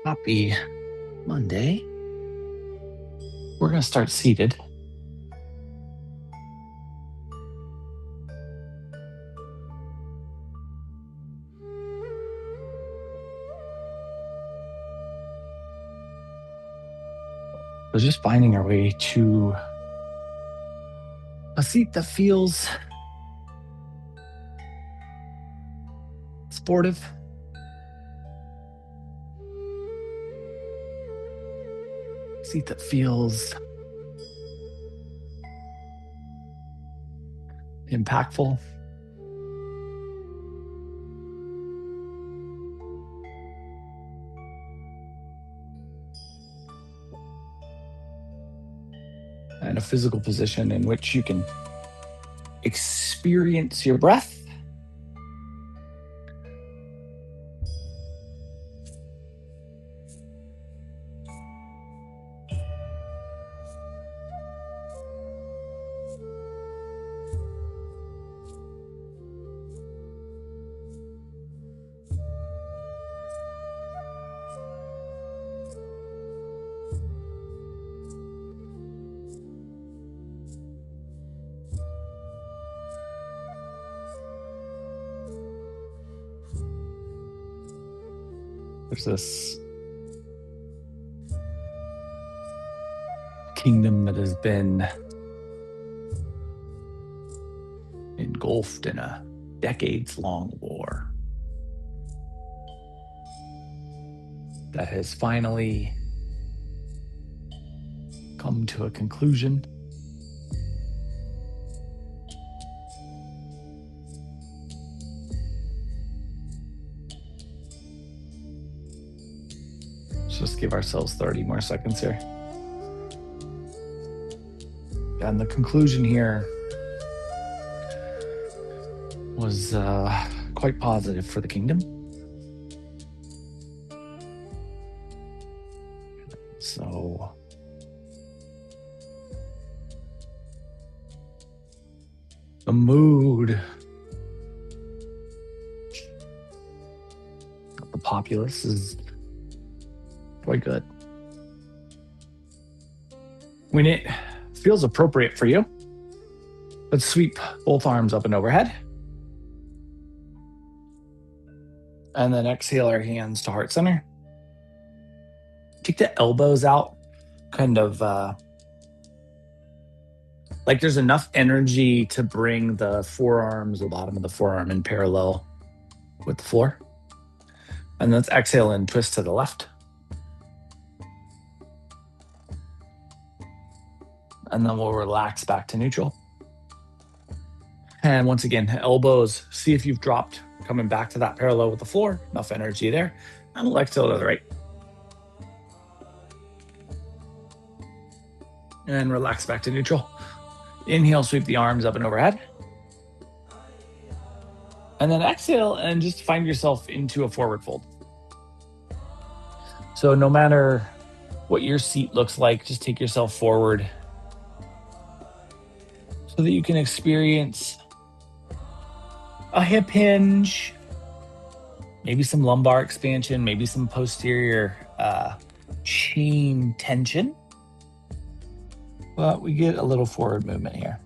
Happy Monday. We're going to start seated. So just finding our way to a seat that feels sportive. Seat that feels impactful. And a physical position in which you can experience your breath. There's this kingdom that has been engulfed in a decades-long war that has finally come to a conclusion. Let's just give ourselves 30 more seconds here. And the conclusion here was quite positive for the kingdom. So the mood of the populace is quite good. When it feels appropriate for you, let's sweep both arms up and overhead. And then exhale our hands to heart center. Take the elbows out, kind of like there's enough energy to bring the forearms, the bottom of the forearm in parallel with the floor. And let's exhale and twist to the left. And then we'll relax back to neutral. And once again, elbows, see if you've dropped, coming back to that parallel with the floor, enough energy there. And we'll exhale to the right. And relax back to neutral. Inhale, sweep the arms up and overhead. And then exhale and just find yourself into a forward fold. So no matter what your seat looks like, just take yourself forward so that you can experience a hip hinge, maybe some lumbar expansion, maybe some posterior chain tension. But we get a little forward movement here.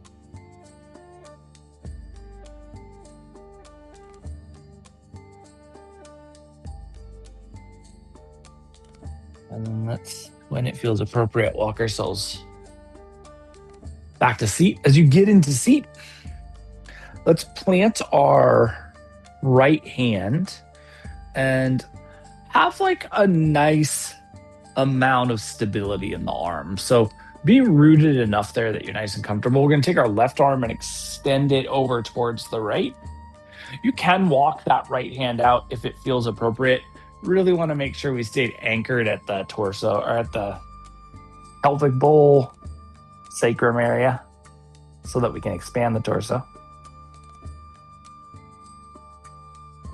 And then let's, when it feels appropriate, walk ourselves back to seat. As you get into seat, let's plant our right hand and have like a nice amount of stability in the arm. So be rooted enough there that you're nice and comfortable. We're going to take our left arm and extend it over towards the right. You can walk that right hand out if it feels appropriate. Really want to make sure we stayed anchored at the torso or at the pelvic bowl, sacrum area, so that we can expand the torso.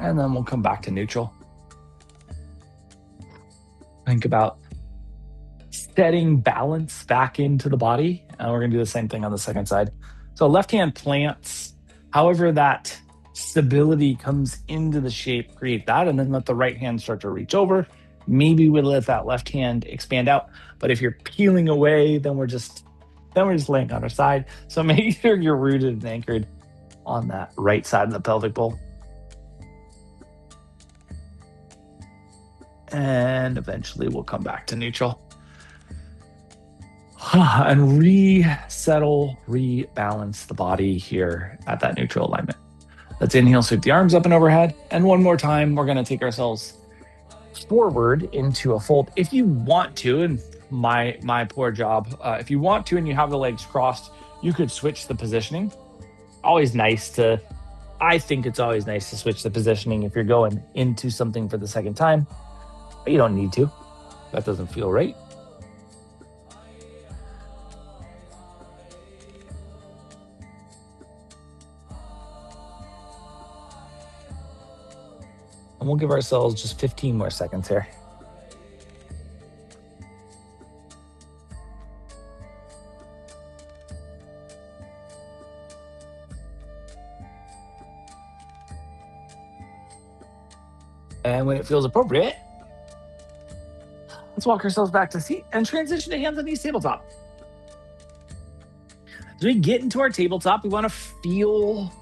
And then we'll come back to neutral. Think about setting balance back into the body. And we're going to do the same thing on the second side. So left hand plants, however that stability comes into the shape, create that, and then let the right hand start to reach over. Maybe we'll let that left hand expand out. But if you're peeling away, then we're just laying on our side. So make sure you're rooted and anchored on that right side of the pelvic bowl. And eventually we'll come back to neutral. And resettle, rebalance the body here at that neutral alignment. Let's inhale, sweep the arms up and overhead. And one more time, we're going to take ourselves forward into a fold. If you want to, and my poor job, if you want to and you have the legs crossed, you could switch the positioning. I think it's always nice to switch the positioning if you're going into something for the second time, but you don't need to. That doesn't feel right. And we'll give ourselves just 15 more seconds here. And when it feels appropriate, let's walk ourselves back to seat and transition to hands on knees tabletop. As we get into our tabletop, we want to feel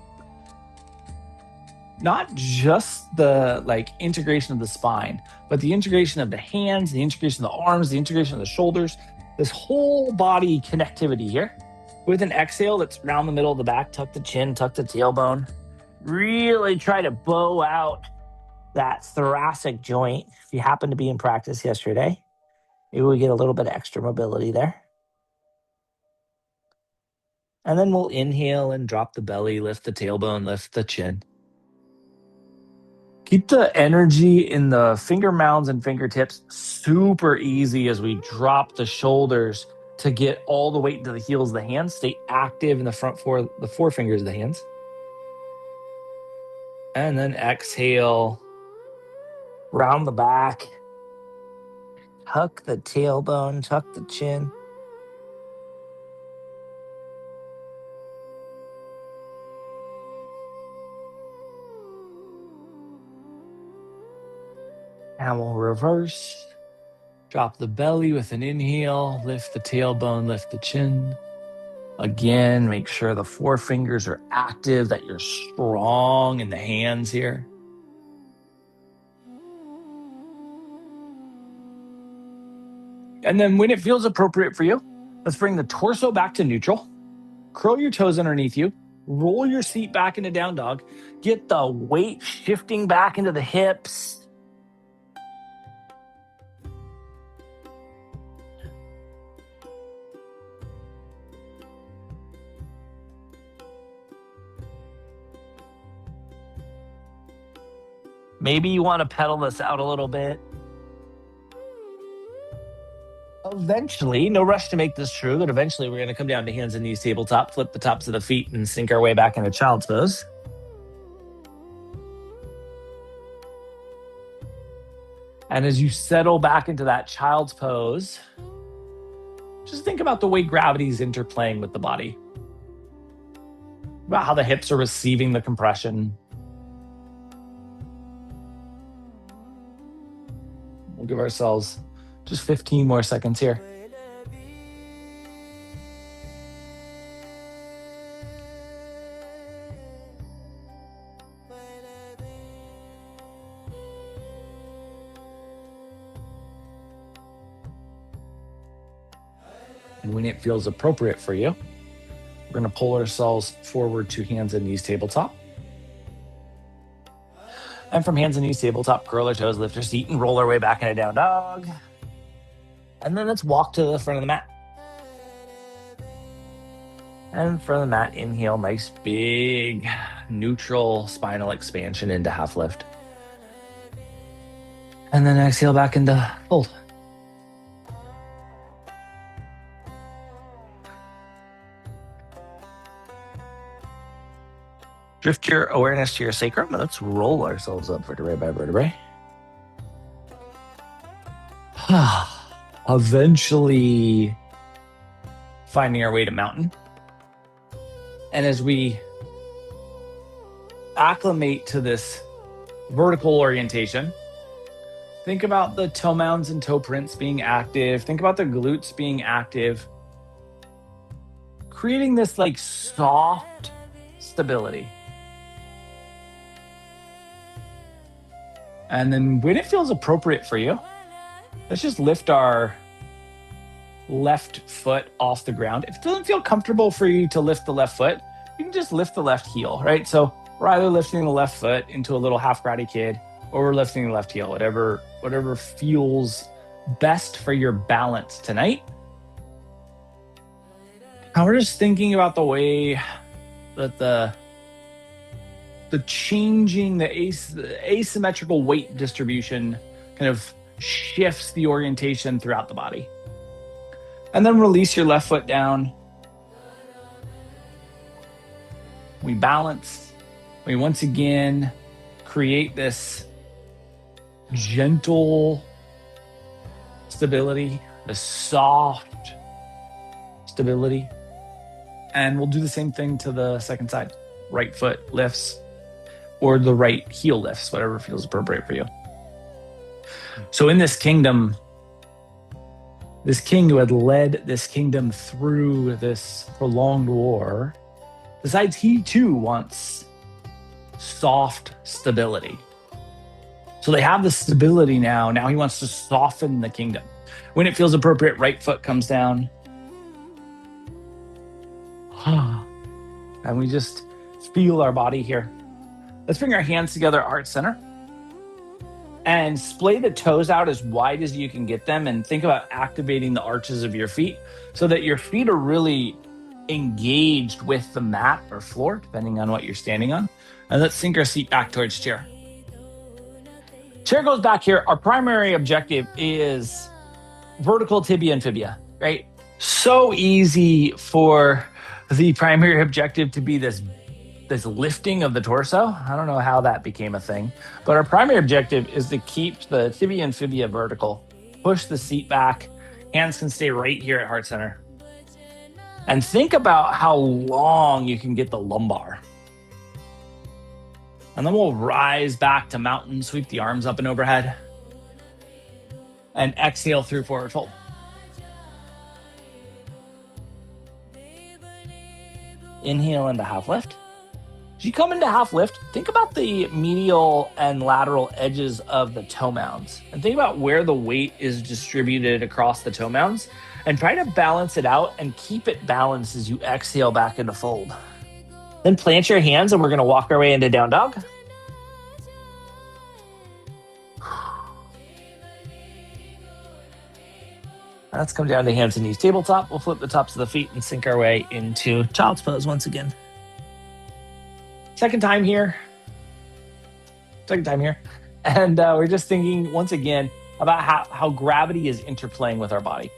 not just the integration of the spine, but the integration of the hands, the integration of the arms, the integration of the shoulders, this whole body connectivity here. With an exhale that's around the middle of the back, tuck the chin, tuck the tailbone. Really try to bow out that thoracic joint. If you happen to be in practice yesterday, maybe we get a little bit of extra mobility there. And then we'll inhale and drop the belly, lift the tailbone, lift the chin. Keep the energy in the finger mounds and fingertips super easy as we drop the shoulders to get all the weight into the heels of the hands. Stay active in the the four fingers of the hands. And then exhale, round the back, tuck the tailbone, tuck the chin. And we'll reverse. Drop the belly with an inhale, lift the tailbone, lift the chin. Again, make sure the four fingers are active, that you're strong in the hands here. And then when it feels appropriate for you, let's bring the torso back to neutral. Curl your toes underneath you. Roll your seat back into down dog. Get the weight shifting back into the hips. Maybe you want to pedal this out a little bit. Eventually, no rush to make this true, but eventually we're going to come down to hands and knees tabletop, flip the tops of the feet, and sink our way back into child's pose. And as you settle back into that child's pose, just think about the way gravity is interplaying with the body. About how the hips are receiving the compression. We'll give ourselves just 15 more seconds here. And when it feels appropriate for you, we're going to pull ourselves forward to hands and knees tabletop. And from hands and knees tabletop, curl our toes, lift our seat, and roll our way back into down dog. And then let's walk to the front of the mat. And from the mat, inhale, nice big neutral spinal expansion into half lift. And then exhale back into fold. Drift your awareness to your sacrum. Let's roll ourselves up vertebrae by vertebrae. Eventually finding our way to mountain. And as we acclimate to this vertical orientation, Think about the toe mounds and toe prints being active. Think about the glutes being active. Creating this like soft stability. And then when it feels appropriate for you, let's just lift our left foot off the ground. If it doesn't feel comfortable for you to lift the left foot, you can just lift the left heel, right? So we're either lifting the left foot into a little half Karate Kid, or we're lifting the left heel, whatever feels best for your balance tonight. And we're just thinking about the way that the changing, the asymmetrical weight distribution kind of shifts the orientation throughout the body. And then release your left foot down. We balance. We once again create this gentle stability, this soft stability. And we'll do the same thing to the second side. Right foot lifts, or the right heel lifts, whatever feels appropriate for you. So in this kingdom, this king who had led this kingdom through this prolonged war decides he too wants soft stability. So they have the stability now. Now he wants to soften the kingdom. When it feels appropriate, right foot comes down. And we just feel our body here. Let's bring our hands together at heart center and splay the toes out as wide as you can get them, and think about activating the arches of your feet so that your feet are really engaged with the mat or floor, depending on what you're standing on. And let's sink our seat back towards chair. Chair goes back here. Our primary objective is vertical tibia and fibia, right? So easy for the primary objective to be this lifting of the torso. I don't know how that became a thing, but our primary objective is to keep the tibia and fibia vertical. Push the seat back. Hands can stay right here at heart center. And think about how long you can get the lumbar. And then we'll rise back to mountain, sweep the arms up and overhead. And exhale through forward fold. Inhale into half lift. As you come into half lift, think about the medial and lateral edges of the toe mounds. And think about where the weight is distributed across the toe mounds. And try to balance it out and keep it balanced as you exhale back into fold. Then plant your hands and we're going to walk our way into down dog. Let's come down to hands and knees tabletop. We'll flip the tops of the feet and sink our way into child's pose once again. Second time here. And we're just thinking once again about how gravity is interplaying with our body.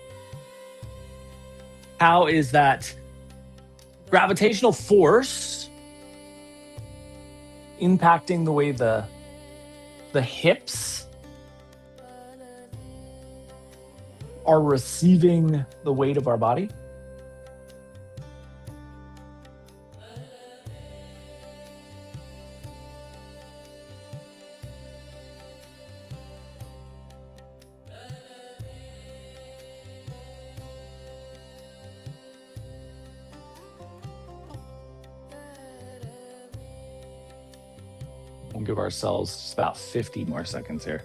How is that gravitational force impacting the way the hips are receiving the weight of our body? We'll give ourselves just about 50 more seconds here.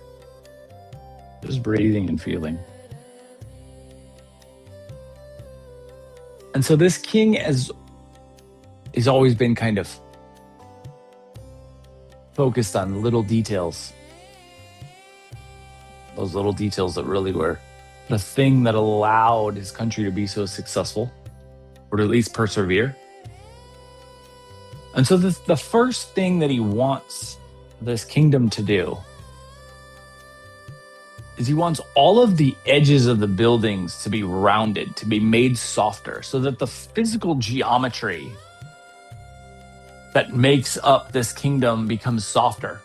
Just breathing and feeling. And so this king has always been kind of focused on little details. Those little details that really were the thing that allowed his country to be so successful, or to at least persevere. And so the first thing that he wants this kingdom to do is he wants all of the edges of the buildings to be rounded, to be made softer, so that the physical geometry that makes up this kingdom becomes softer.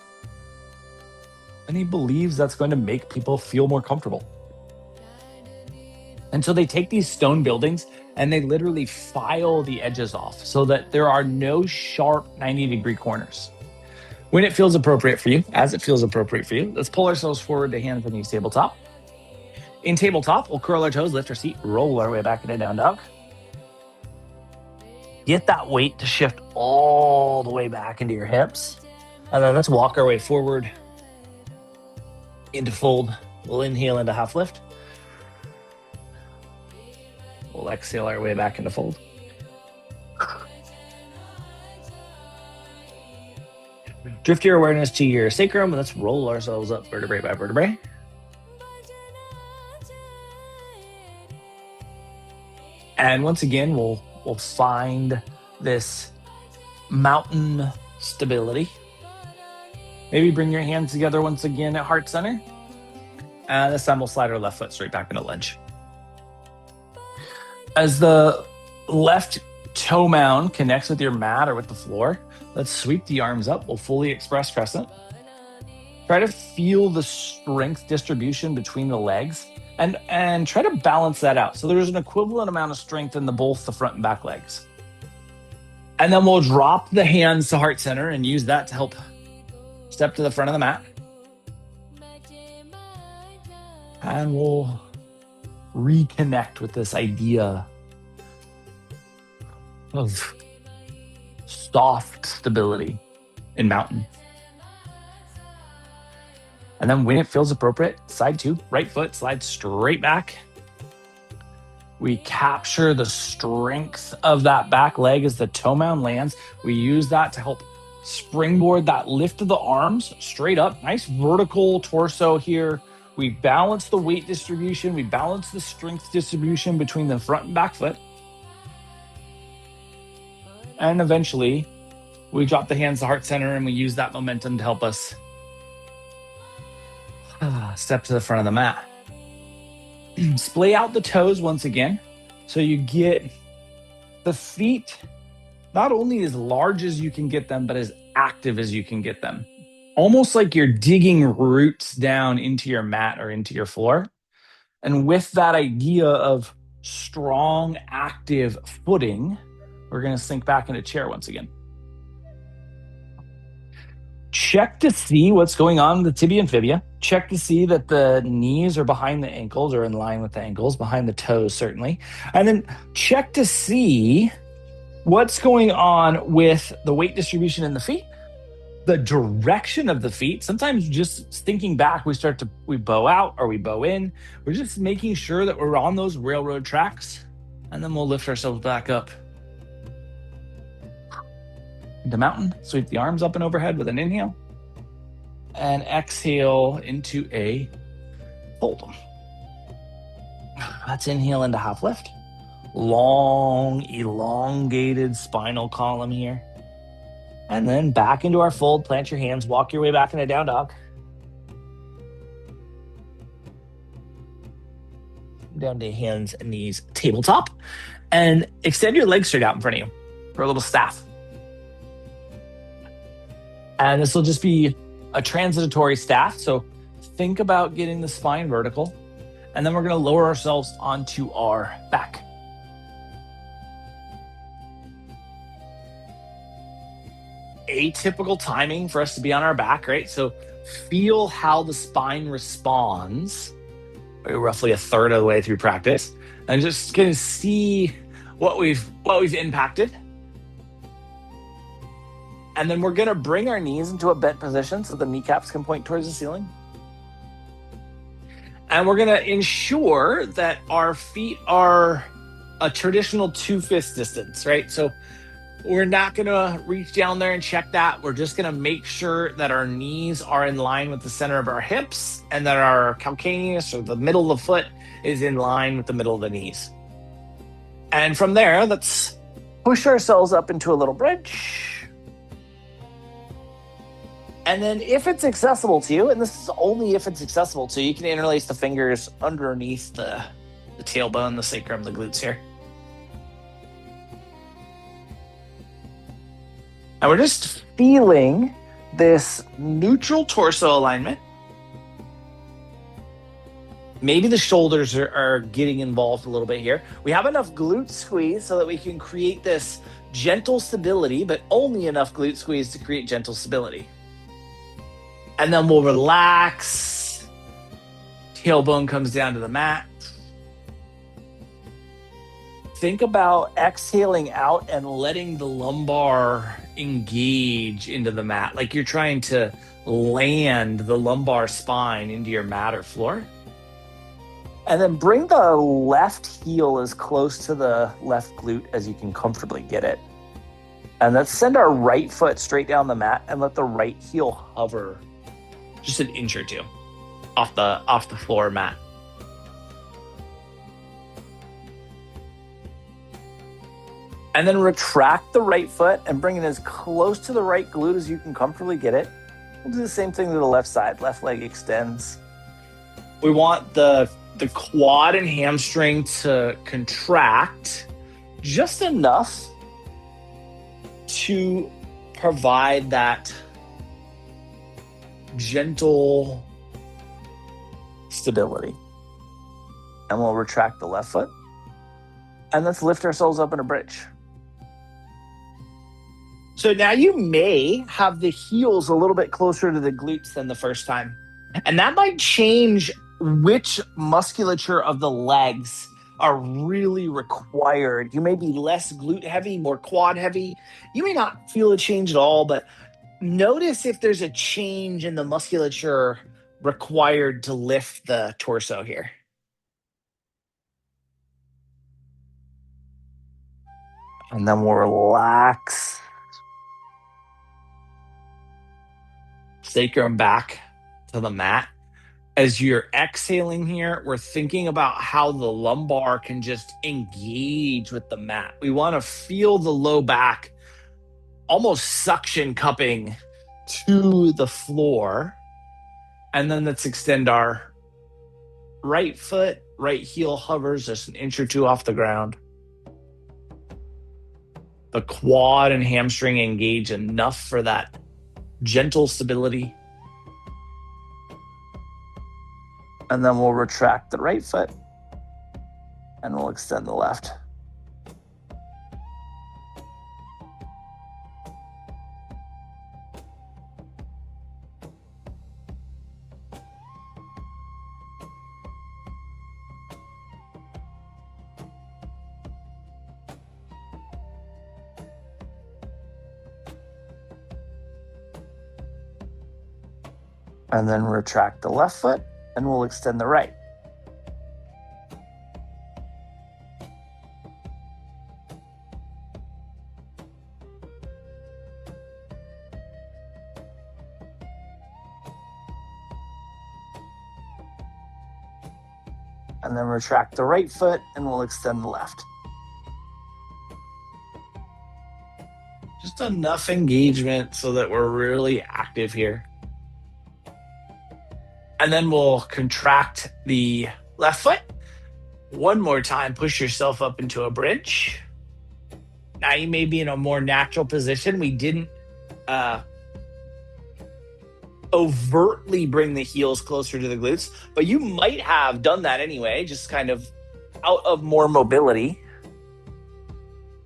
And he believes that's going to make people feel more comfortable. And so they take these stone buildings and they literally file the edges off so that there are no sharp 90-degree corners. When it feels appropriate for you, as it feels appropriate for you, let's pull ourselves forward to hands and knees tabletop. In tabletop, we'll curl our toes, lift our seat, roll our way back into down dog. Get that weight to shift all the way back into your hips. And then let's walk our way forward into fold. We'll inhale into half lift. We'll exhale our way back into fold. Drift your awareness to your sacrum. Let's roll ourselves up vertebrae by vertebrae. And once again, we'll find this mountain stability. Maybe bring your hands together once again at heart center. And this time we'll slide our left foot straight back into lunge. As the left toe mound connects with your mat or with the floor, let's sweep the arms up. We'll fully express crescent. Try to feel the strength distribution between the legs and try to balance that out. So there's an equivalent amount of strength in both the front and back legs. And then we'll drop the hands to heart center and use that to help step to the front of the mat. And we'll reconnect with this idea of soft stability in mountain. And then when it feels appropriate, side two, right foot slides straight back. We capture the strength of that back leg as the toe mound lands. We use that to help springboard that lift of the arms straight up. Nice vertical torso here. We balance the weight distribution. We balance the strength distribution between the front and back foot. And eventually, we drop the hands to heart center and we use that momentum to help us step to the front of the mat. Splay out the toes once again. So you get the feet not only as large as you can get them, but as active as you can get them. Almost like you're digging roots down into your mat or into your floor. And with that idea of strong, active footing, we're going to sink back into chair once again. Check to see what's going on in the tibia and fibia. Check to see that the knees are behind the ankles or in line with the ankles, behind the toes certainly. And then check to see what's going on with the weight distribution in the feet, the direction of the feet. Sometimes just thinking back, we bow out or we bow in. We're just making sure that we're on those railroad tracks, and then we'll lift ourselves back up into mountain. Sweep the arms up and overhead with an inhale and exhale into a fold. Let's inhale into half lift. Long, elongated spinal column here. And then back into our fold. Plant your hands, walk your way back into down dog. Down to hands and knees, tabletop. And extend your legs straight out in front of you for a little staff. And this will just be a transitory staff. So think about getting the spine vertical. And then we're going to lower ourselves onto our back. Atypical timing for us to be on our back, right? So feel how the spine responds. We're roughly a third of the way through practice. And just going to see what we've impacted. And then we're going to bring our knees into a bent position so the kneecaps can point towards the ceiling. And we're going to ensure that our feet are a traditional 2-fist distance, right? So we're not going to reach down there and check that. We're just going to make sure that our knees are in line with the center of our hips and that our calcaneus, or the middle of the foot, is in line with the middle of the knees. And from there, let's push ourselves up into a little bridge. And then if it's accessible to you, and this is only if it's accessible to you, you can interlace the fingers underneath the tailbone, the sacrum, the glutes here. And we're just feeling this neutral torso alignment. Maybe the shoulders are getting involved a little bit here. We have enough glute squeeze so that we can create this gentle stability, but only enough glute squeeze to create gentle stability. And then we'll relax. Tailbone comes down to the mat. Think about exhaling out and letting the lumbar engage into the mat, like you're trying to land the lumbar spine into your mat or floor. And then bring the left heel as close to the left glute as you can comfortably get it. And let's send our right foot straight down the mat and let the right heel hover just an inch or two off the floor mat. And then retract the right foot and bring it as close to the right glute as you can comfortably get it. We'll do the same thing to the left side. Left leg extends. We want the quad and hamstring to contract just enough to provide that gentle stability. And we'll retract the left foot. And let's lift ourselves up in a bridge. So now you may have the heels a little bit closer to the glutes than the first time. And that might change which musculature of the legs are really required. You may be less glute heavy, more quad heavy. You may not feel a change at all, but notice if there's a change in the musculature required to lift the torso here. And then we'll relax. Sacrum back to the mat. As you're exhaling here, we're thinking about how the lumbar can just engage with the mat. We want to feel the low back almost suction cupping to the floor. And then let's extend our right foot, right heel hovers just an inch or two off the ground. The quad and hamstring engage enough for that gentle stability. And then we'll retract the right foot and we'll extend the left. And then retract the left foot and we'll extend the right. And then retract the right foot and we'll extend the left. Just enough engagement so that we're really active here. And then we'll contract the left foot. One more time, push yourself up into a bridge. Now you may be in a more natural position. We didn't overtly bring the heels closer to the glutes, but you might have done that anyway, just kind of out of more mobility.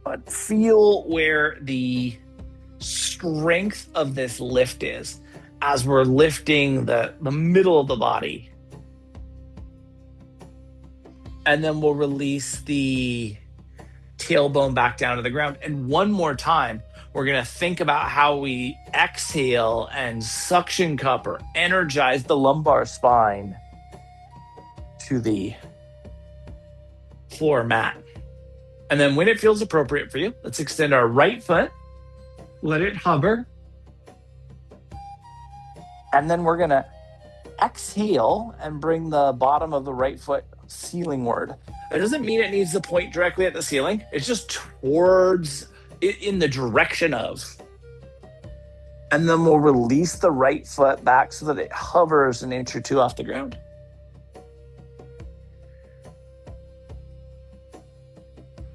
But feel where the strength of this lift is as we're lifting the middle of the body. And then we'll release the tailbone back down to the ground. And one more time, we're going to think about how we exhale and suction cup or energize the lumbar spine to the floor mat. And then when it feels appropriate for you, let's extend our right foot, let it hover. And then we're going to exhale and bring the bottom of the right foot ceilingward. That doesn't mean it needs to point directly at the ceiling. It's just towards in the direction of. And then we'll release the right foot back so that it hovers an inch or two off the ground.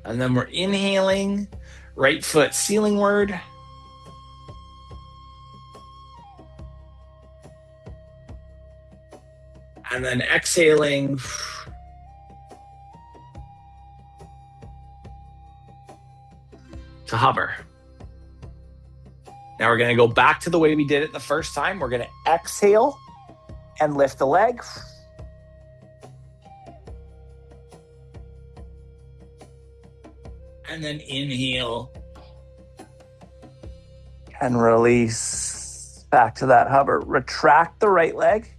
And then we're inhaling, right foot ceilingward. And then exhaling. To hover. Now we're going to go back to the way we did it the first time. We're going to exhale and lift the leg. And then inhale and release back to that hover. Retract the right leg.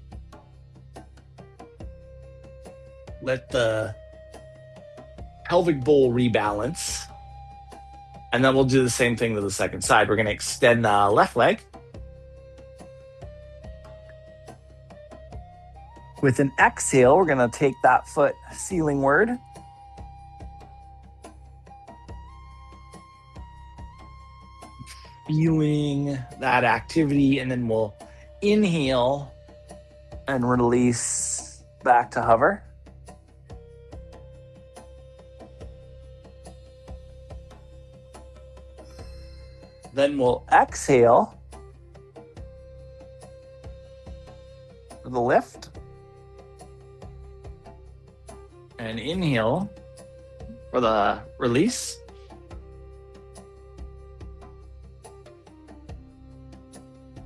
Let the pelvic bowl rebalance. And then we'll do the same thing to the second side. We're going to extend the left leg. With an exhale, we're going to take that foot ceilingward. Feeling that activity, and then we'll inhale and release back to hover. Then we'll exhale for the lift. And inhale for the release.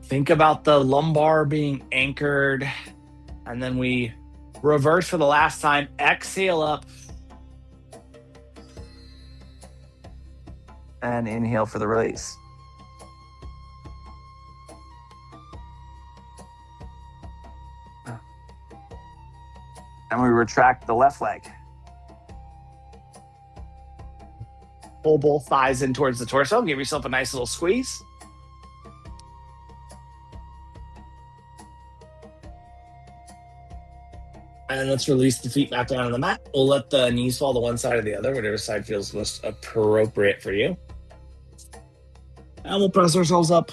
Think about the lumbar being anchored. And then we reverse for the last time. Exhale up. And inhale for the release. And we retract the left leg. Pull both thighs in towards the torso. Give yourself a nice little squeeze. And let's release the feet back down on the mat. We'll let the knees fall to one side or the other, whatever side feels most appropriate for you. And we'll press ourselves up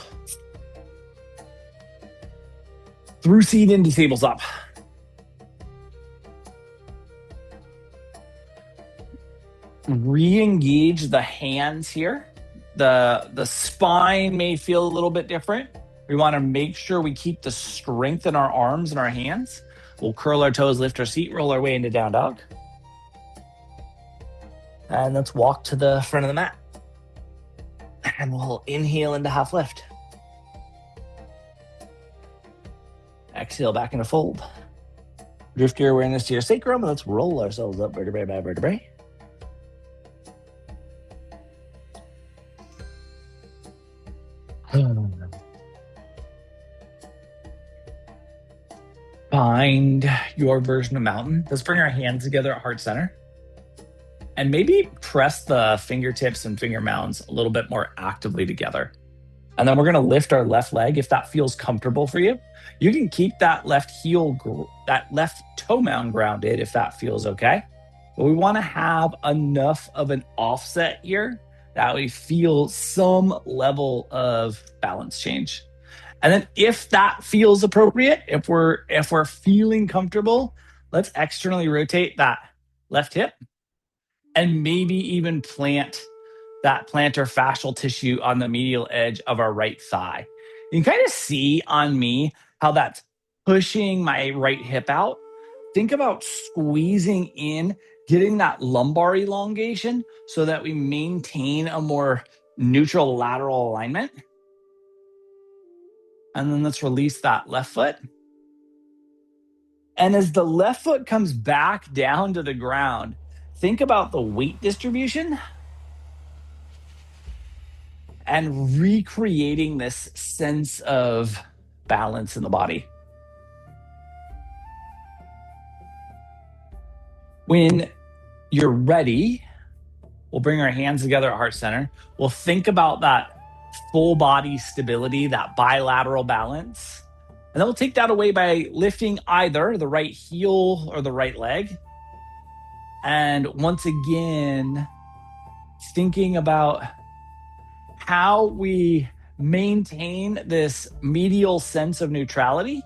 through seat into tables up. Re-engage the hands here. The spine may feel a little bit different. We want to make sure we keep the strength in our arms and our hands. We'll curl our toes, lift our seat, roll our way into down dog. And let's walk to the front of the mat. And we'll inhale into half lift. Exhale back into fold. Drift your awareness to your sacrum. Let's roll ourselves up vertebrae by vertebrae. Find your version of mountain. Let's bring our hands together at heart center. And maybe press the fingertips and finger mounds a little bit more actively together. And then we're going to lift our left leg if that feels comfortable for you. You can keep that left heel, that left toe mound grounded if that feels okay. But we want to have enough of an offset here that we feel some level of balance change. And then if that feels appropriate, if we're feeling comfortable, let's externally rotate that left hip and maybe even plant that plantar fascial tissue on the medial edge of our right thigh. You can kind of see on me how that's pushing my right hip out. Think about squeezing in, getting that lumbar elongation so that we maintain a more neutral lateral alignment. And then let's release that left foot. And as the left foot comes back down to the ground, think about the weight distribution and recreating this sense of balance in the body. When you're ready, we'll bring our hands together at heart center. We'll think about that full body stability, that bilateral balance. And then we'll take that away by lifting either the right heel or the right leg. And once again, thinking about how we maintain this medial sense of neutrality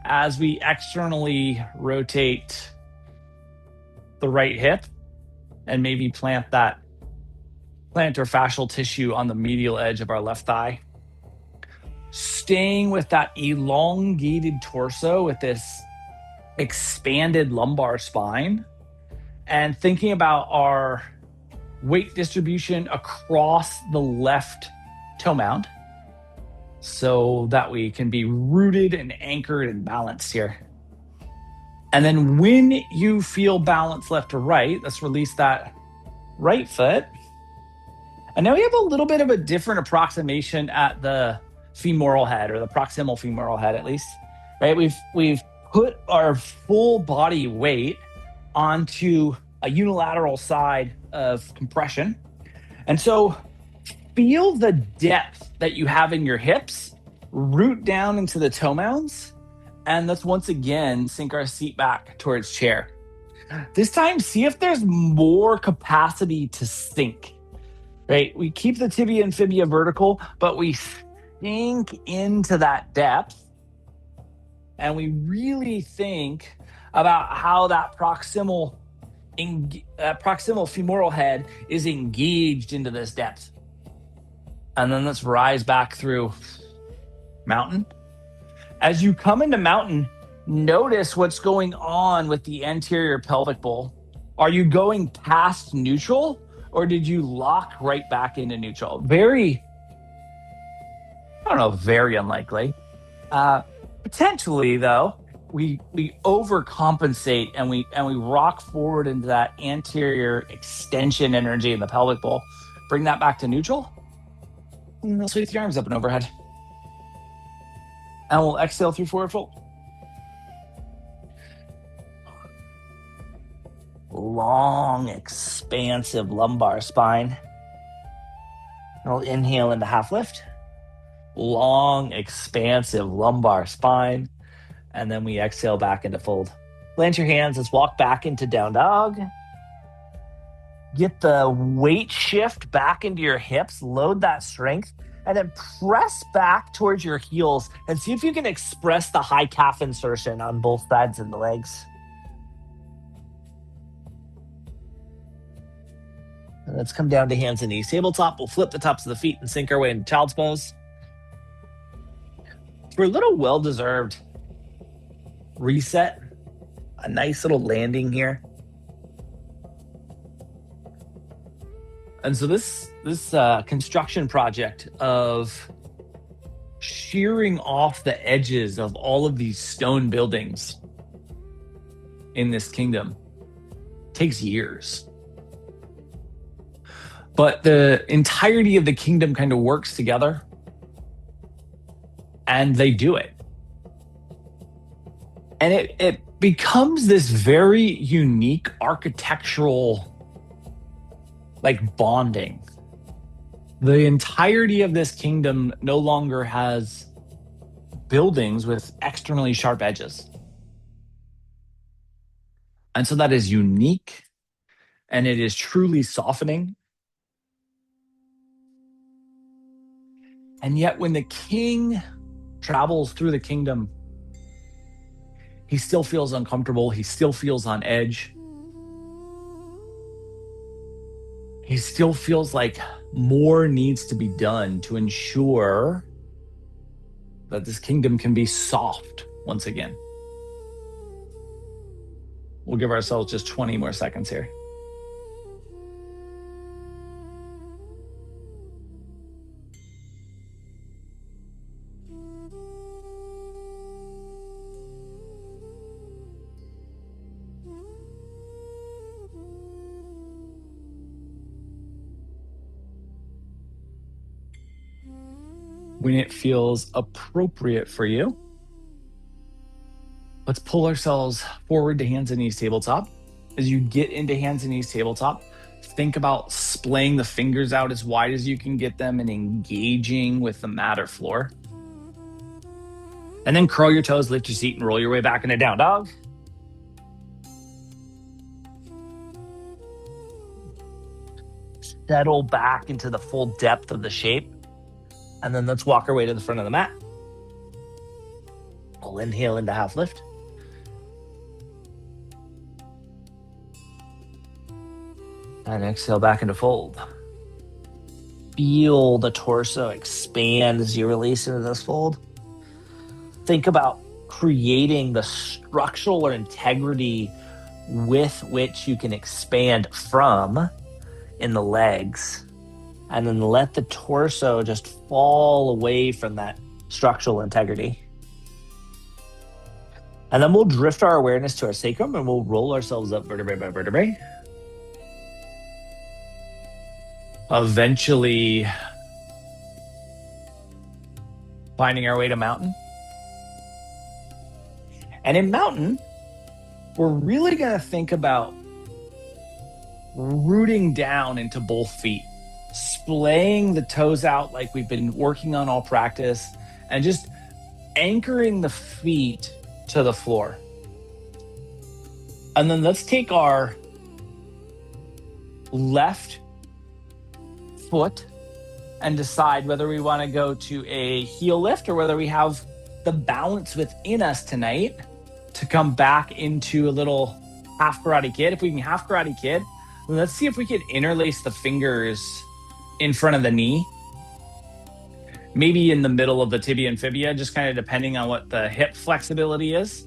as we externally rotate the right hip and maybe plant that plantar fascial tissue on the medial edge of our left thigh. Staying with that elongated torso with this expanded lumbar spine and thinking about our weight distribution across the left toe mound. so that we can be rooted and anchored and balanced here. And then when you feel balance left to right, let's release that right foot. And now we have a little bit of a different approximation at the femoral head, or the proximal femoral head at least, right? We've put our full body weight onto a unilateral side of compression. And so feel the depth that you have in your hips, root down into the toe mounds, and let's once again sink our seat back towards chair. This time, see if there's more capacity to sink, right? We keep the tibia and fibia vertical, but we sink into that depth, and we really think about how that proximal femoral head is engaged into this depth. And then let's rise back through mountain. As you come into mountain, notice what's going on with the anterior pelvic bowl. Are you going past neutral, or did you lock right back into neutral? Very unlikely. Potentially, though, we overcompensate and we rock forward into that anterior extension energy in the pelvic bowl. Bring that back to neutral. And sweep your arms up and overhead. And we'll exhale through forward fold. Long, expansive lumbar spine. And we'll inhale into half lift. Long, expansive lumbar spine. And then we exhale back into fold. Plant your hands. Let's walk back into down dog. Get the weight shift back into your hips. Load that strength. And then press back towards your heels and see if you can express the high calf insertion on both sides of the legs. And let's come down to hands and knees. Tabletop, we'll flip the tops of the feet and sink our way into child's pose. For a little well-deserved reset, a nice little landing here. And so this construction project of shearing off the edges of all of these stone buildings in this kingdom takes years. But the entirety of the kingdom kind of works together, and they do it. And it becomes this very unique architectural bonding. The entirety of this kingdom no longer has buildings with externally sharp edges. And so that is unique, and it is truly softening. And yet when the king travels through the kingdom, he still feels uncomfortable. He still feels on edge. He still feels like more needs to be done to ensure that this kingdom can be soft once again. We'll give ourselves just 20 more seconds here. When it feels appropriate for you, let's pull ourselves forward to hands and knees tabletop. As you get into hands and knees tabletop, think about splaying the fingers out as wide as you can get them and engaging with the mat or floor. And then curl your toes, lift your seat, and roll your way back into down dog. Settle back into the full depth of the shape. And then let's walk our way to the front of the mat. We'll inhale into half lift. And exhale back into fold. Feel the torso expand as you release into this fold. Think about creating the structural or integrity with which you can expand from in the legs. And then let the torso just fall away from that structural integrity. And then we'll drift our awareness to our sacrum and we'll roll ourselves up vertebrae by vertebrae. Eventually finding our way to mountain. And in mountain, we're really going to think about rooting down into both feet, splaying the toes out like we've been working on all practice, and just anchoring the feet to the floor. And then let's take our left foot and decide whether we want to go to a heel lift or whether we have the balance within us tonight to come back into a little half Karate Kid. If we can half Karate Kid, let's see if we can interlace the fingers in front of the knee, maybe in the middle of the tibia and fibia, just kind of depending on what the hip flexibility is.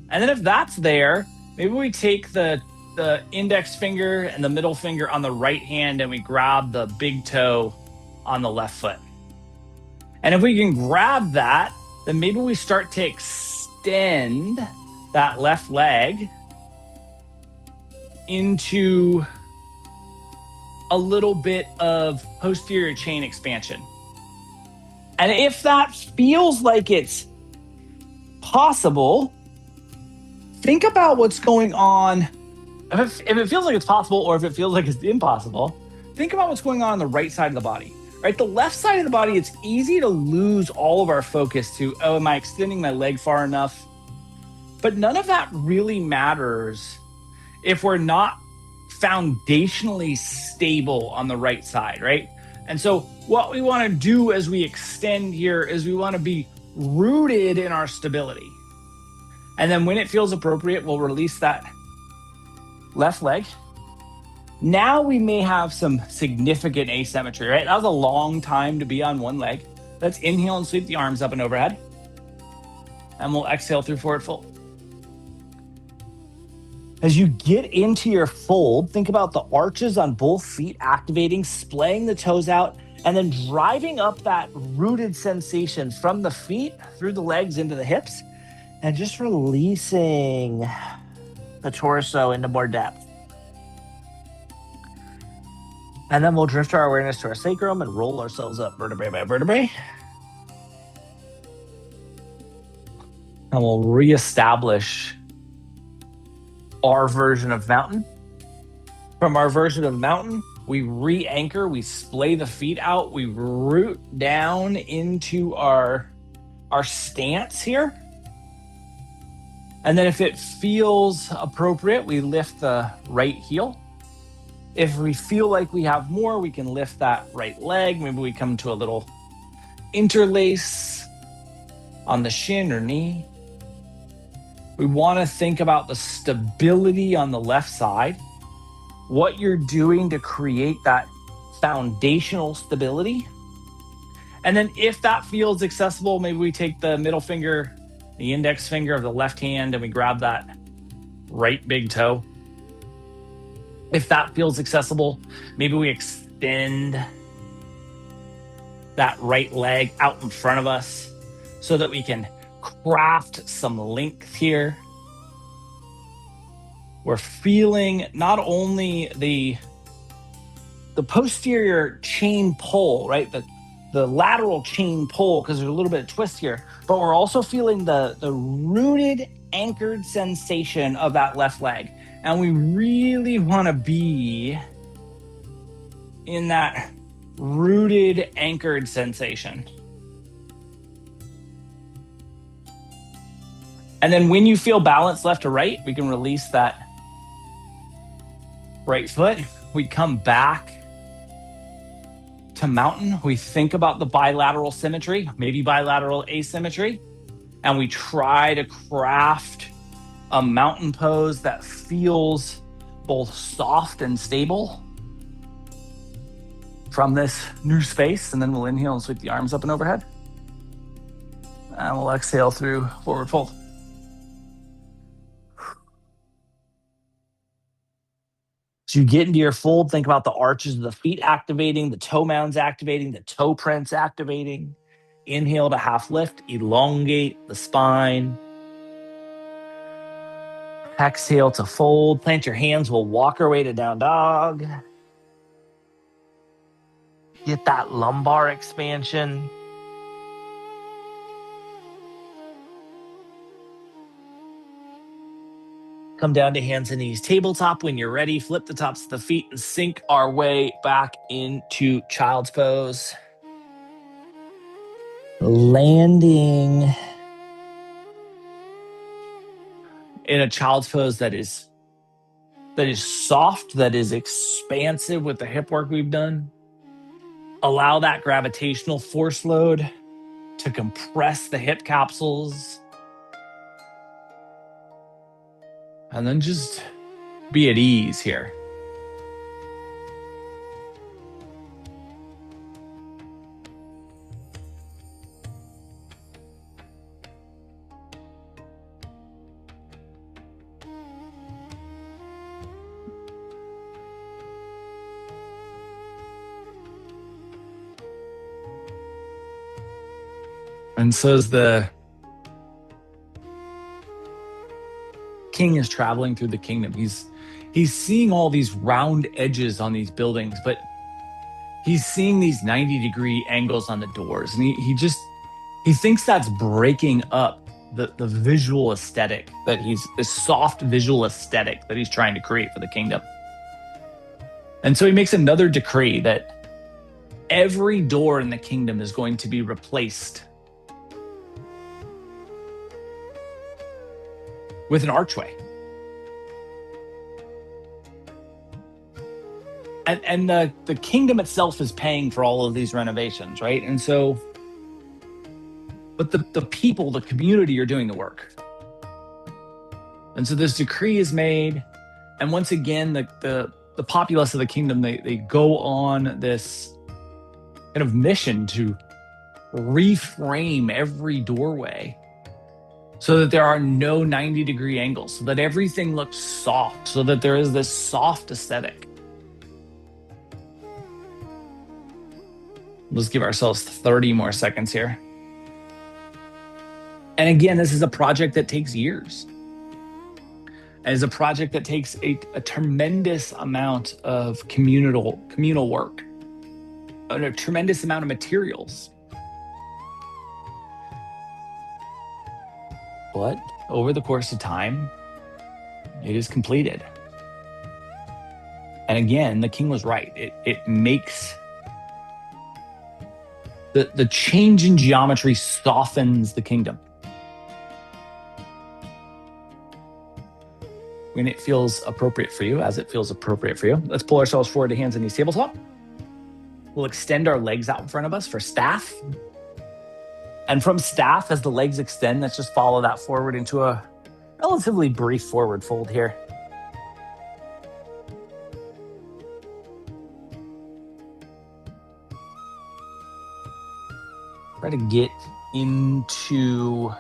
And then if that's there, maybe we take the index finger and the middle finger on the right hand and we grab the big toe on the left foot. And if we can grab that, then maybe we start to extend that left leg into a little bit of posterior chain expansion. And if that feels like it's possible, think about what's going on. If it feels like it's possible or if it feels like it's impossible, think about what's going on the right side of the body. Right, the left side of the body, it's easy to lose all of our focus to, oh, am I extending my leg far enough? But none of that really matters if we're not foundationally stable on the right side, right? And so what we want to do as we extend here is we want to be rooted in our stability. And then when it feels appropriate, we'll release that left leg. Now we may have some significant asymmetry, right? That was a long time to be on one leg. Let's inhale and sweep the arms up and overhead. And we'll exhale through forward fold. As you get into your fold, think about the arches on both feet activating, splaying the toes out, and then driving up that rooted sensation from the feet through the legs into the hips, and just releasing the torso into more depth. And then we'll drift our awareness to our sacrum and roll ourselves up vertebrae by vertebrae. And we'll reestablish our version of mountain. From our version of mountain, we re-anchor, we splay the feet out, we root down into our stance here. And then if it feels appropriate, we lift the right heel. If we feel like we have more, we can lift that right leg. Maybe we come to a little interlace on the shin or knee. We want to think about the stability on the left side, what you're doing to create that foundational stability. And then if that feels accessible, maybe we take the middle finger, the index finger of the left hand, and we grab that right big toe. If that feels accessible, maybe we extend that right leg out in front of us so that we can craft some length here. We're feeling not only the posterior chain pull, right? The lateral chain pull, because there's a little bit of twist here, but we're also feeling the rooted, anchored sensation of that left leg. And we really want to be in that rooted, anchored sensation. And then when you feel balance left to right, we can release that right foot. We come back to mountain. We think about the bilateral symmetry, maybe bilateral asymmetry, and we try to craft a mountain pose that feels both soft and stable from this new space. And then we'll inhale and sweep the arms up and overhead. And we'll exhale through forward fold. So you get into your fold, think about the arches of the feet activating, the toe mounds activating, the toe prints activating. Inhale to half lift, elongate the spine. Exhale to fold. Plant your hands. We'll walk our way to down dog. Get that lumbar expansion. Come down to hands and knees. Tabletop when you're ready. Flip the tops of the feet and sink our way back into child's pose. Landing in a child's pose that is soft, that is expansive with the hip work we've done. Allow that gravitational force load to compress the hip capsules. And then just be at ease here. And so as the king is traveling through the kingdom, he's seeing all these round edges on these buildings, but he's seeing these 90-degree angles on the doors. And he thinks that's breaking up the visual aesthetic this soft visual aesthetic that he's trying to create for the kingdom. And so he makes another decree that every door in the kingdom is going to be replaced with an archway. And the kingdom itself is paying for all of these renovations, right? And so, but the people, the community are doing the work. And so this decree is made. And once again, the populace of the kingdom, they go on this kind of mission to reframe every doorway so that there are no 90-degree angles, so that everything looks soft, so that there is this soft aesthetic. Let's give ourselves 30 more seconds here. And again, this is a project that takes years. And it's a project that takes a tremendous amount of communal work, and a tremendous amount of materials. But over the course of time, it is completed. And again, the king was right. It makes the change in geometry softens the kingdom. When it feels appropriate for you, as it feels appropriate for you. Let's pull ourselves forward to hands and knees tabletop. We'll extend our legs out in front of us for staff. And from staff, as the legs extend, let's just follow that forward into a relatively brief forward fold here. Try to get into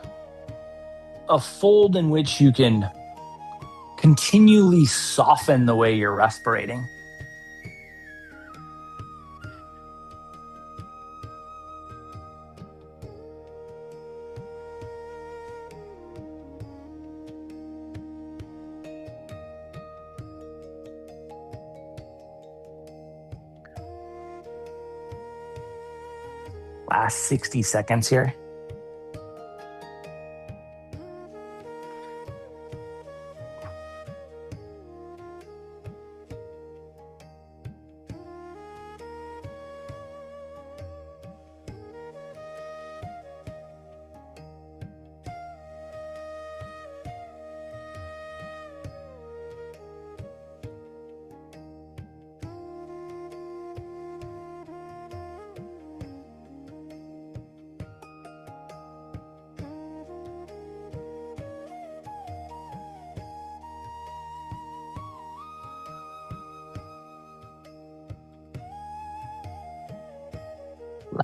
a fold in which you can continually soften the way you're respirating. Last 60 seconds here.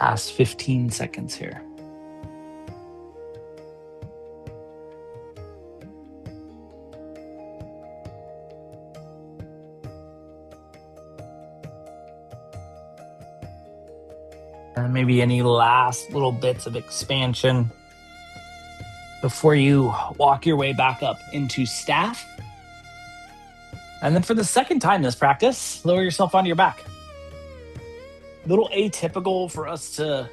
Last 15 seconds here. And maybe any last little bits of expansion before you walk your way back up into staff. And then for the second time this practice, lower yourself onto your back. A little atypical for us to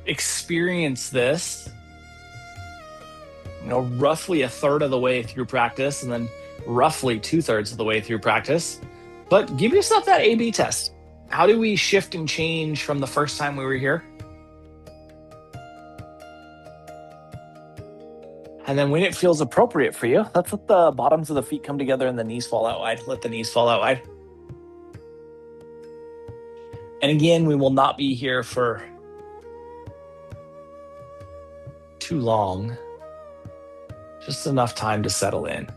experience this, roughly a third of the way through practice and then roughly 2/3 of the way through practice. But give yourself that A/B test. How do we shift and change from the first time we were here? And then when it feels appropriate for you, let's let the bottoms of the feet come together and the knees fall out wide. Let the knees fall out wide. And again, we will not be here for too long. Just enough time to settle in.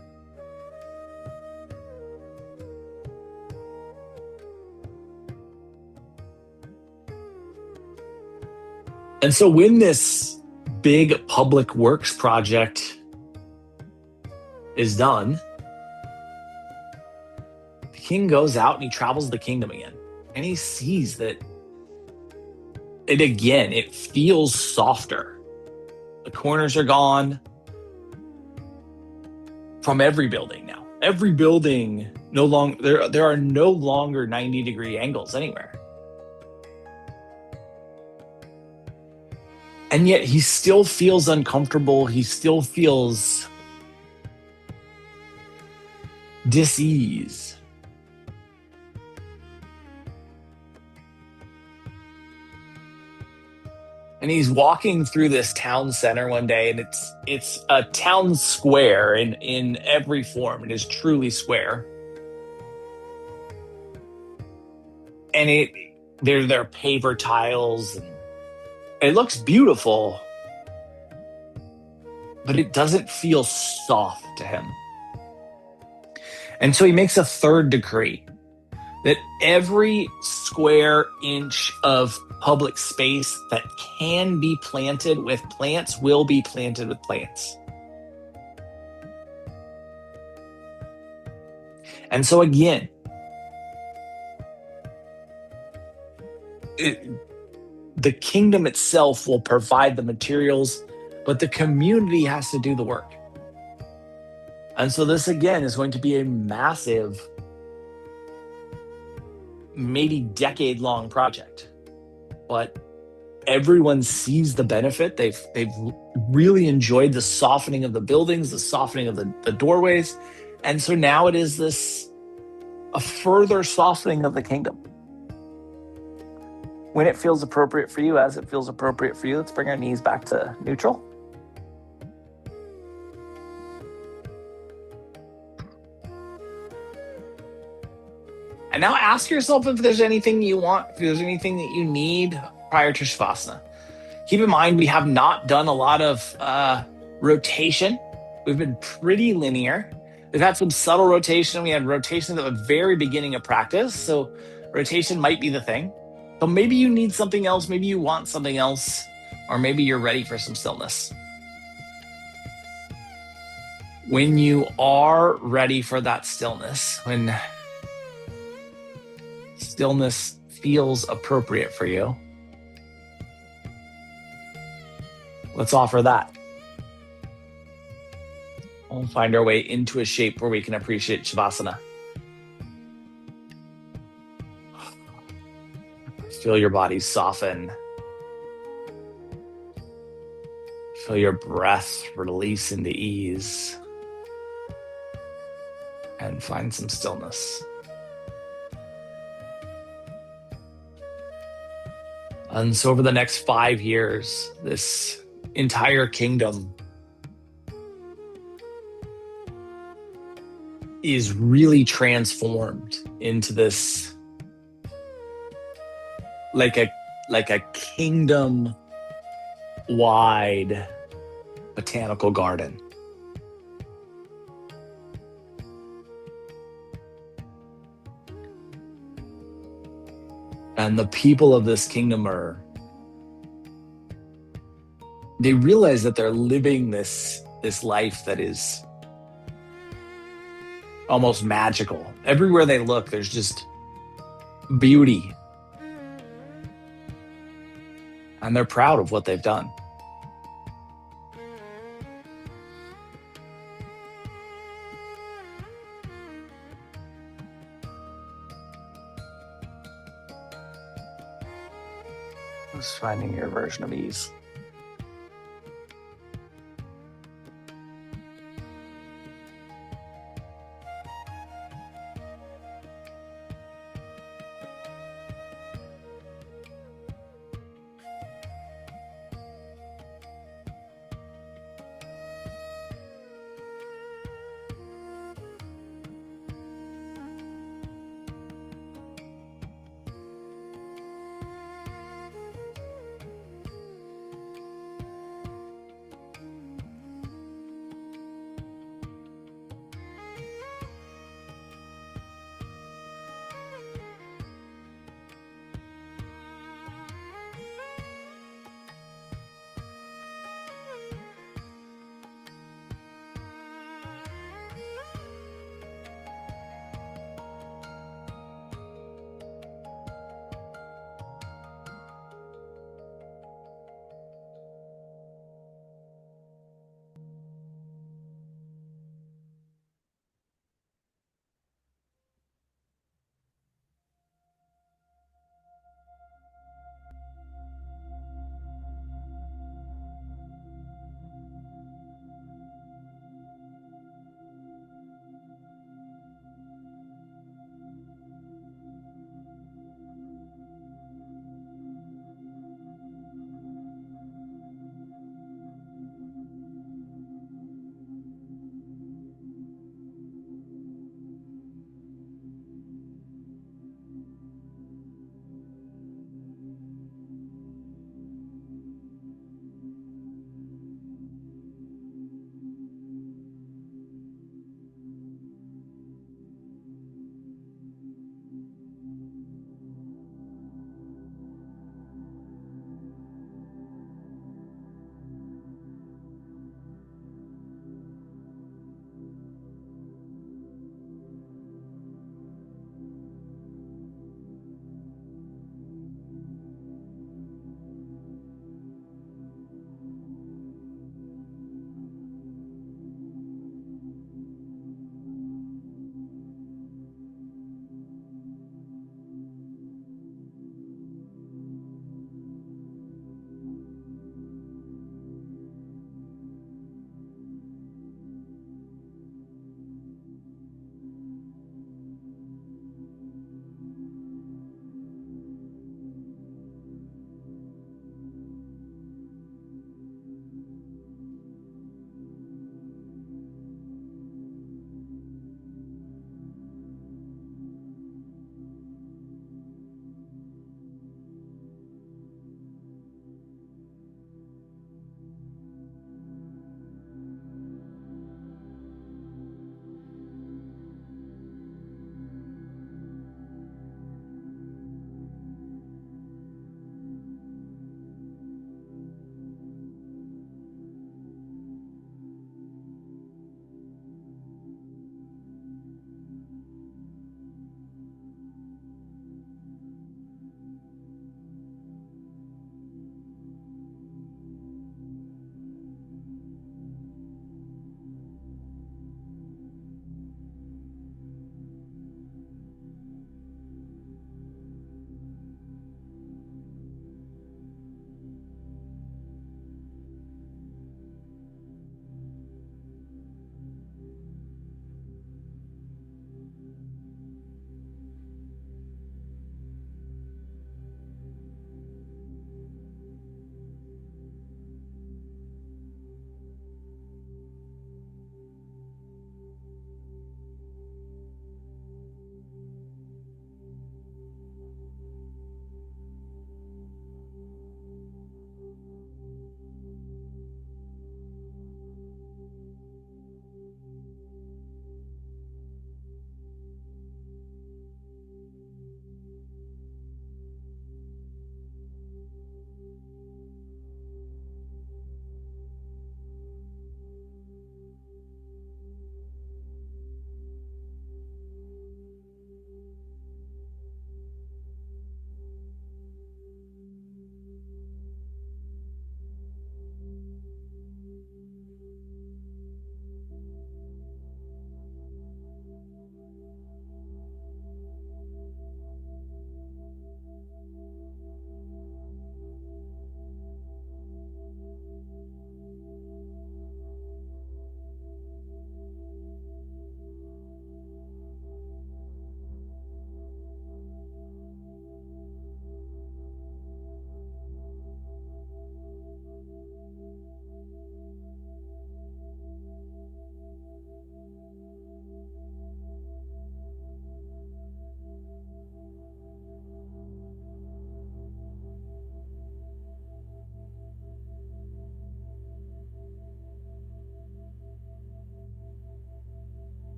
And so when this big public works project is done, the king goes out and he travels the kingdom again. And he sees that it feels softer. The corners are gone from every building now. Every building there are no longer 90-degree angles anywhere. And yet he still feels uncomfortable. He still feels dis-ease. And he's walking through this town center one day, and it's a town square in every form. It is truly square. And there are paver tiles, and it looks beautiful, but it doesn't feel soft to him. And so he makes a third decree that every square inch of public space that can be planted with plants will be planted with plants. And so again, the kingdom itself will provide the materials, but the community has to do the work. And so this again is going to be a massive, maybe decade-long project. But everyone sees the benefit. They've really enjoyed the softening of the buildings, the softening of the doorways. And so now it is a further softening of the kingdom. When it feels appropriate for you, as it feels appropriate for you, let's bring our knees back to neutral. And now ask yourself if there's anything you want, if there's anything that you need prior to Shavasana. Keep in mind, we have not done a lot of rotation. We've been pretty linear. We've had some subtle rotation. We had rotation at the very beginning of practice. So rotation might be the thing. So maybe you need something else. Maybe you want something else. Or maybe you're ready for some stillness. When you are ready for that stillness, when stillness feels appropriate for you, let's offer that. We'll find our way into a shape where we can appreciate Shavasana. Feel your body soften. Feel your breath release into ease. And find some stillness. And so over the next 5 years, this entire kingdom is really transformed into this like a kingdom wide botanical garden. And the people of this kingdom they realize that they're living this life that is almost magical. Everywhere they look, there's just beauty. and they're proud of what they've done. Just finding your version of ease.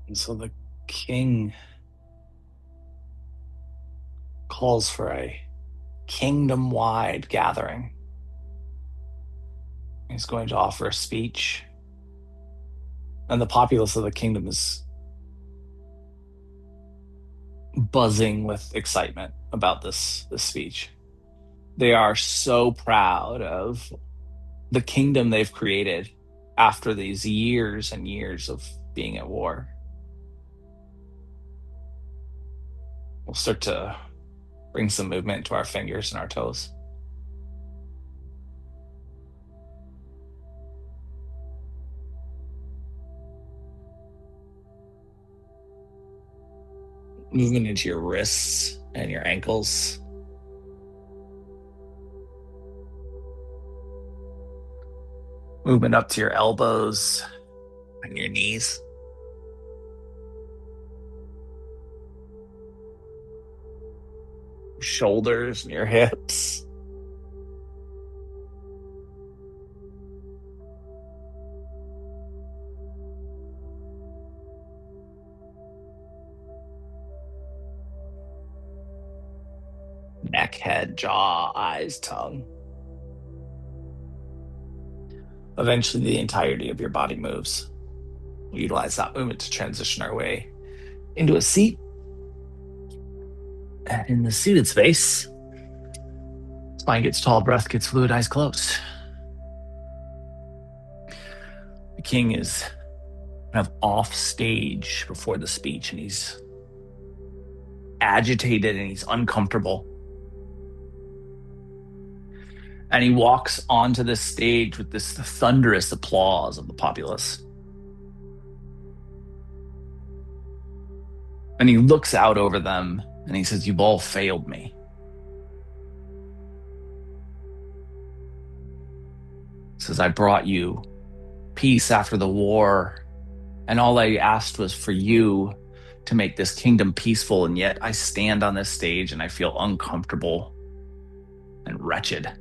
And so the king calls for a kingdom-wide gathering. He's going to offer a speech, and the populace of the kingdom is buzzing with excitement about this speech. They are so proud of the kingdom they've created after these years and years of being at war. We'll start to bring some movement to our fingers and our toes. Movement into your wrists and your ankles. Movement up to your elbows and your knees. Your shoulders and your hips. Neck, head, jaw, eyes, tongue. Eventually, the entirety of your body moves. We'll utilize that movement to transition our way into a seat. And in the seated space, spine gets tall, breath gets fluid, eyes closed. The king is kind of off stage before the speech, and he's agitated and he's uncomfortable. And he walks onto this stage with this thunderous applause of the populace. And he looks out over them and he says, "You've all failed me." He says, "I brought you peace after the war, and all I asked was for you to make this kingdom peaceful, and yet I stand on this stage and I feel uncomfortable and wretched."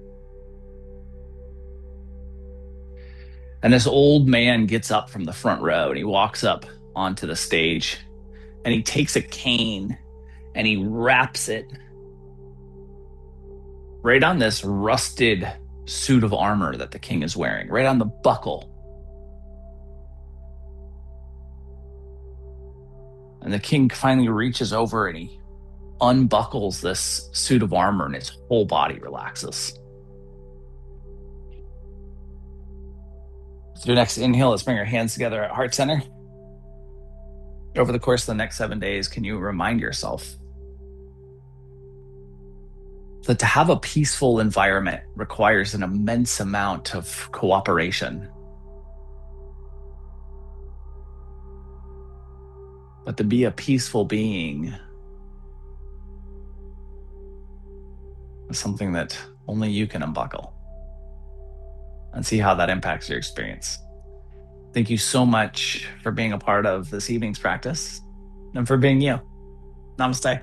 And this old man gets up from the front row and he walks up onto the stage and he takes a cane and he wraps it right on this rusted suit of armor that the king is wearing, right on the buckle. And the king finally reaches over and he unbuckles this suit of armor and his whole body relaxes. So your next inhale, let's bring our hands together at heart center. Over the course of the next 7 days, can you remind yourself that to have a peaceful environment requires an immense amount of cooperation? But to be a peaceful being is something that only you can unbuckle, and see how that impacts your experience. Thank you so much for being a part of this evening's practice and for being you. Namaste.